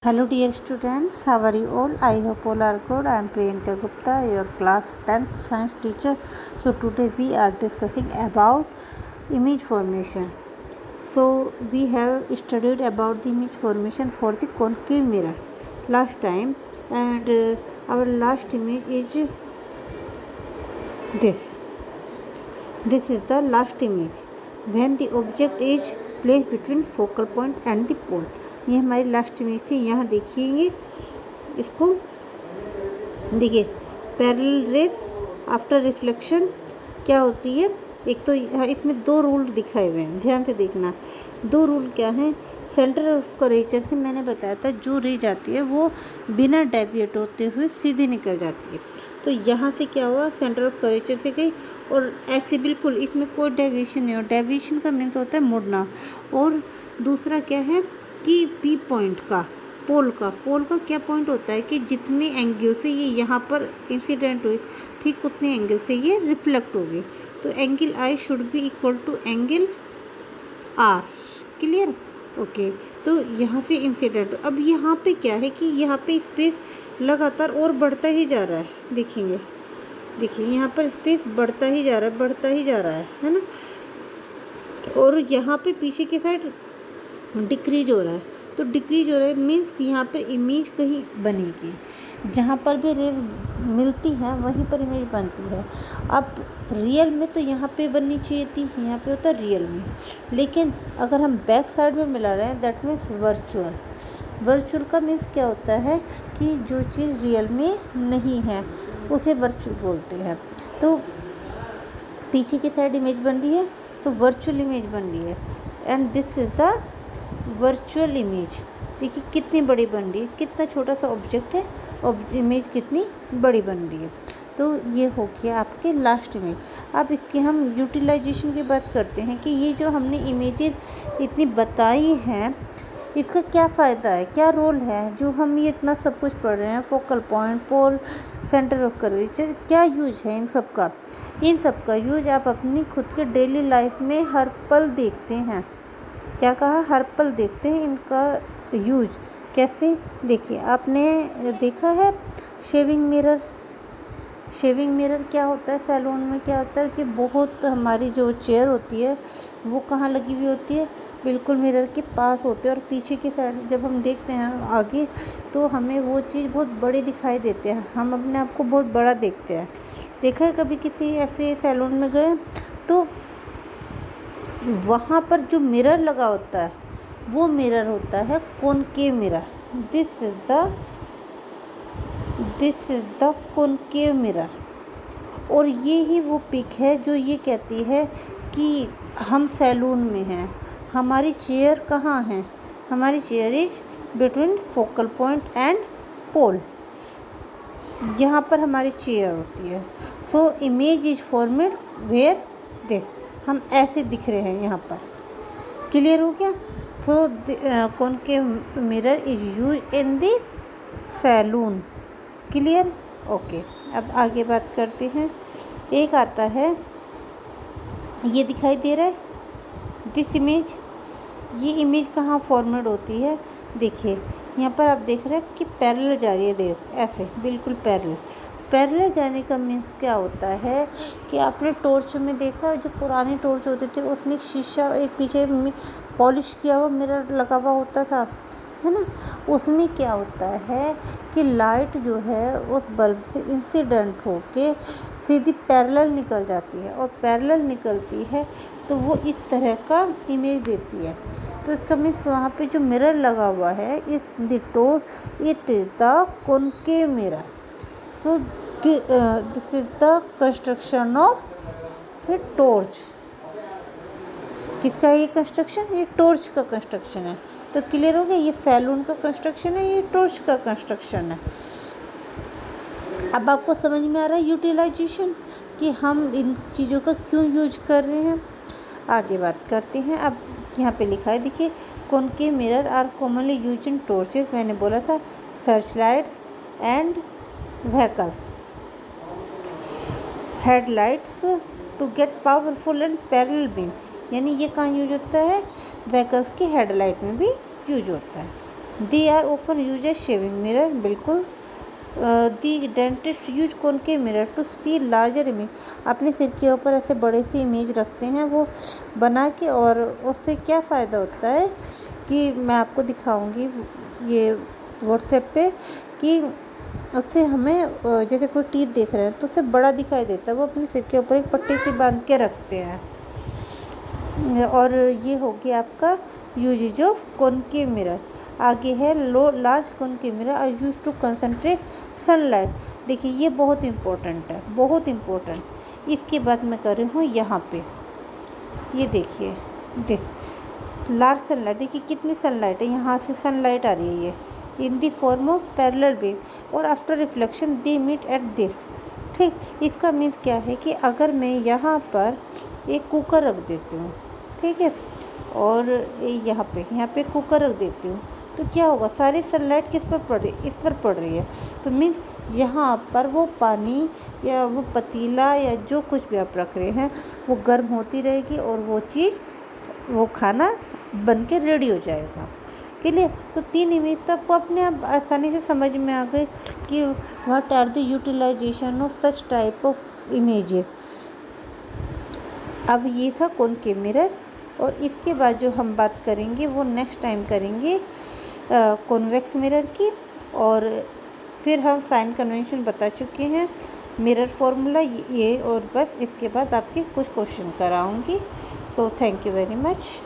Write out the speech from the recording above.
Hello dear students, how are you all? I hope all are good. I am Priyanka Gupta, your class 10th science teacher. So today we are discussing about image formation. So we have studied about the image formation for the concave mirror last time, and our last image is this. This is the last image when the object is placed between focal point and the pole. ये हमारी last image थी. यहाँ देखिए इसको, देखिए parallel race after reflection क्या होती है. एक तो इसमें दो रूल दिखाए हुए हैं, ध्यान से देखना. दो रूल क्या हैं? सेंटर ऑफ कर्वेचर से मैंने बताया था जो रे जाती है वो बिना डेविएट होते हुए सीधी निकल जाती है. तो यहाँ से क्या हुआ, सेंटर ऑफ कर्वेचर से गई और ऐसे बिल्कुल इसमें कोई डेविएशन नहीं हो. डेविएशन का मीन्स होता है मुड़ना. और दूसरा क्या है कि पी पॉइंट का, पोल का क्या पॉइंट होता है कि जितने एंगल से ये यहाँ पर इंसिडेंट हुई ठीक उतने एंगल से ये रिफ्लेक्ट होगी. तो angle I should be equal to angle R. Clear? Okay. तो यहाँ से इंसिडेंट. अब यहाँ पे क्या है कि यहाँ पे स्पेस लगातार और बढ़ता ही जा रहा है. देखेंगे, देखिए यहाँ पर स्पेस बढ़ता ही जा रहा है ना. और यहाँ पे पीछे की साइड डिक्रीज हो रहा है. तो डिक्रीज हो रहा है मीन्स यहाँ पर इमेज कहीं बनेगी. जहाँ पर भी रेज मिलती है वहीं पर इमेज बनती है. अब रियल में तो यहाँ पे बननी चाहिए थी, यहाँ पे होता है रियल में. लेकिन अगर हम बैक साइड में मिला रहे हैं दैट मीन्स वर्चुअल का मीन्स क्या होता है कि जो चीज़ रियल में नहीं है उसे वर्चुअल बोलते हैं. तो पीछे की साइड इमेज बन रही है तो वर्चुअल इमेज बन रही है. And this is the virtual image. देखिए कितनी बड़ी बन रही है, कितना छोटा सा ऑब्जेक्ट है और इमेज कितनी बड़ी बन रही है. तो ये हो गया आपके लास्ट इमेज. अब इसकी हम यूटिलाइजेशन की बात करते हैं कि ये जो हमने इमेजेस इतनी बताई हैं इसका क्या फ़ायदा है, क्या रोल है. जो हम ये इतना सब कुछ पढ़ रहे हैं, focal point, pole, centre of curvature, क्या यूज है इन सब का यूज आप अपनी खुद के डेली लाइफ में हर पल देखते हैं. क्या कहा? हर पल देखते हैं इनका यूज. कैसे? देखिए आपने देखा है शेविंग मिरर क्या होता है. सैलून में क्या होता है कि बहुत हमारी जो चेयर होती है वो कहाँ लगी हुई होती है, बिल्कुल मिरर के पास होती है. और पीछे की साइड जब हम देखते हैं आगे तो हमें वो चीज़ बहुत बड़ी दिखाई देती है. हम अपने आप को बहुत बड़ा देखते हैं. देखा है कभी किसी ऐसे सैलून में गए तो वहाँ पर जो मिरर लगा होता है वो मिरर होता है concave mirror. This is the concave mirror. और ये ही वो पिक है जो ये कहती है कि हम सैलून में हैं. हमारी चेयर कहाँ है? हमारी chair is between focal point and pole. यहाँ पर हमारी चेयर होती है. So image is formed where this. हम ऐसे दिख रहे हैं यहाँ पर. क्लियर हो गया? So concave mirror is use in the saloon. Clear? Okay. अब आगे बात करते हैं. एक आता है, ये दिखाई दे रहा है दिस इमेज. ये इमेज कहाँ फॉर्मेड होती है? देखिए यहाँ पर आप देख रहे हैं कि पैरेलल जा रही है रेस, ऐसे बिल्कुल पैरेलल जाने का मीन्स क्या होता है कि आपने टॉर्च में देखा, जो पुरानी टॉर्च होती थी उसमें शीशा एक पीछे पॉलिश किया हुआ मिरर लगा हुआ होता था, है ना. उसमें क्या होता है कि लाइट जो है उस बल्ब से इंसिडेंट होके सीधी पैरेलल निकल जाती है. और पैरेलल निकलती है तो वो इस तरह का इमेज देती है. तो इसका मीन्स वहाँ पे जो मिरर लगा हुआ है इस the torch it is the concave mirror. So this is the construction of a torch. किसका है ये कंस्ट्रक्शन? ये टॉर्च का कंस्ट्रक्शन है. तो क्लियर हो गया, ये सैलून का कंस्ट्रक्शन है, ये टॉर्च का कंस्ट्रक्शन है. अब आपको समझ में आ रहा है यूटिलाइजेशन कि हम इन चीज़ों का क्यों यूज कर रहे हैं. आगे बात करते हैं. अब यहाँ पे लिखा है, देखिए concave mirror are commonly use in torches. मैंने बोला था search lights and vehicles headlights to get powerful and parallel beam. यानी ये कहाँ यूज होता है? व्हीकल्स की हेडलाइट में भी यूज होता है. They are often use as shaving mirror, बिल्कुल। The dentist use concave mirror to see larger image, अपने सिर के ऊपर ऐसे बड़े सी इमेज रखते हैं वो बना के, और उससे क्या फ़ायदा होता है कि मैं आपको दिखाऊंगी ये व्हाट्सएप पे कि उससे हमें जैसे कोई टीथ देख रहे हैं तो उससे बड़ा दिखाई देता है, वो अपने सिर के ऊपर एक पट्टी सी बांध के रखते हैं। और ये हो गया आपका यूजेज ऑफ कॉनकेव मिरर। आगे है लो large concave mirror are use to concentrate sunlight. देखिए ये बहुत इम्पोर्टेंट है, बहुत इम्पोर्टेंट। इसके बाद मैं कर रही हूँ यहाँ पे, ये देखिए दिस लार्ज सनलाइट, देखिए कितनी सनलाइट है, यहाँ से सनलाइट आ रही है ये in the form of parallel beam और after reflection they meet at this. ठीक, इसका मीन्स क्या है कि अगर मैं यहाँ पर एक कुकर रख देती हूँ, ठीक है, और यहाँ पे कुकर रख देती हूँ, तो क्या होगा, सारी सनलाइट किस पर पड़ रही है, इस पर पड़ रही है। तो मीन्स यहाँ पर वो पानी या वो पतीला या जो कुछ भी आप रख रहे हैं वो गर्म होती रहेगी और वो चीज़, वो खाना बन के रेडी हो जाएगा। क्लियर। तो 3 इमेज तो आपको अपने आप आसानी से समझ में आ गई कि what are the utilization of such type of images. अब ये था कॉनकेव मिरर, और इसके बाद जो हम बात करेंगे वो नेक्स्ट टाइम करेंगे कॉन्वेक्स मिरर की, और फिर हम साइन कन्वेंशन बता चुके हैं, मिरर फॉर्मूला ये, और बस इसके बाद आपके कुछ क्वेश्चन कराऊंगी। So thank you very much.